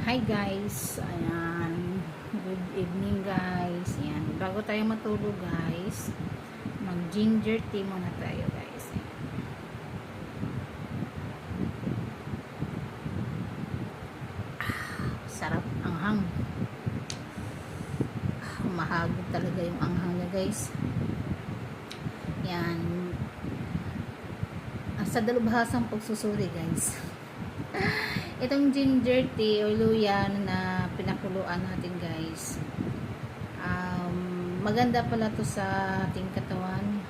Hi guys, ayan, good evening guys, ayan, bago tayo matulog guys, mag ginger tea muna tayo guys. Sarap, anghang, mahagod talaga yung anghang niya guys. Ayan, sa dalubhasang pagsusuri guys. Itong ginger tea o luya na pinakuluan natin guys, maganda pala to sa ating katawan.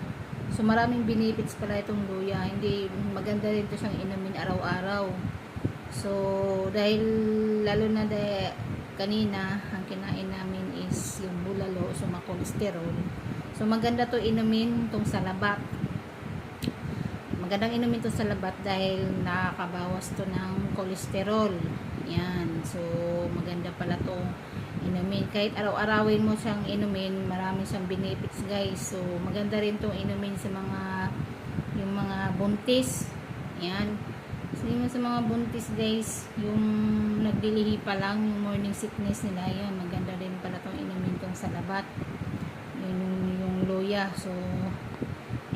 So maraming benefits pala itong luya. Hindi maganda rin to siyang inumin araw-araw. So dahil lalo na kanina ang kinain namin is yung bulalo, so ma-cholesterol. So maganda to inumin tong salabat. Magandang inumin to sa labat dahil nakakabawas to ng cholesterol. Yan. So, maganda pala to inumin. Kahit araw-arawin mo siyang inumin, marami siyang benefits guys. So, maganda rin to inumin sa yung mga buntis. Yan. So, yung sa mga buntis guys, yung nagdilihi pa lang, yung morning sickness nila, yan. Maganda rin pala tong inumin tong sa labat. Yung luya. So,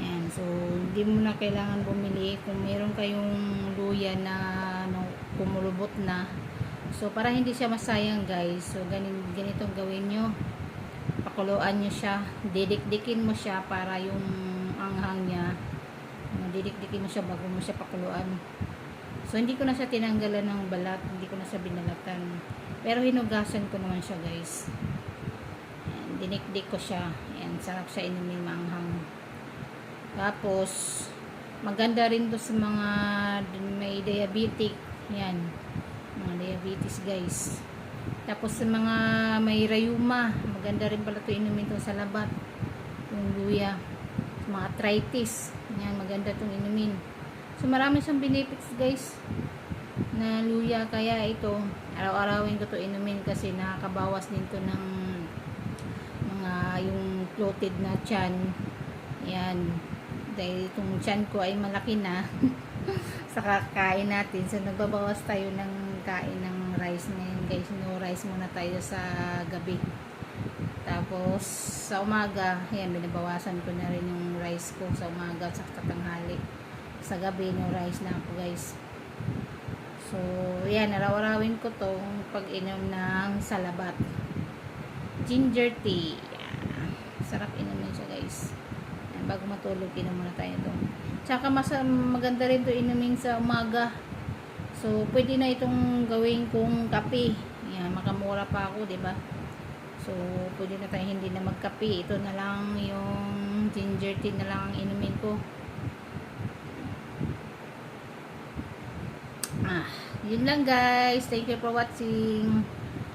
yan. So, hindi mo na kailangan bumili. Kung meron kayong luya na kumulubot na. So, para hindi siya masayang guys. So, ganitong gawin nyo. Pakuluan nyo siya. Didikdikin mo siya para yung anghang niya. Didikdikin mo siya bago mo siya pakuluan. So, hindi ko na siya tinanggalan ng balat. Hindi ko na siya binalatan. Pero hinugasan ko naman siya guys. Yan. Dinikdik ko siya. Yan. Sarap siya inumin manghang. Tapos, maganda rin to sa mga may diabetic. Yan. Mga diabetes guys. Tapos sa mga may rayuma, maganda rin pala to inumin to sa labat. Yung luya. Sa mga arthritis. Yan, maganda tong inumin. So, marami siyang benefits guys na luya. Kaya ito, araw-arawin ko to inumin kasi nakakabawas din to ng mga yung bloated na tiyan. Yan. Dahil itong tiyan ko ay malaki na sa kakain natin. So, nagbabawas tayo ng kain ng rice ngayon guys. No rice muna tayo sa gabi. Tapos, sa umaga, yan, binabawasan ko na rin yung rice ko sa umaga at sa katanghali. Sa gabi, no rice na ako guys. So, yan, araw-arawin ko tong pag-inom ng salabat. Ginger tea. Yan. Sarap inumin siya guys. Bago matulog, inom muna tayo ito. Tsaka maganda rin ito inumin sa umaga. So, pwede na itong gawin kong kape. Yan, makamura pa ako, diba? So, pwede na tayo hindi na magkape. Ito na lang yung ginger tea na lang ang inumin ko. Yun lang guys. Thank you for watching.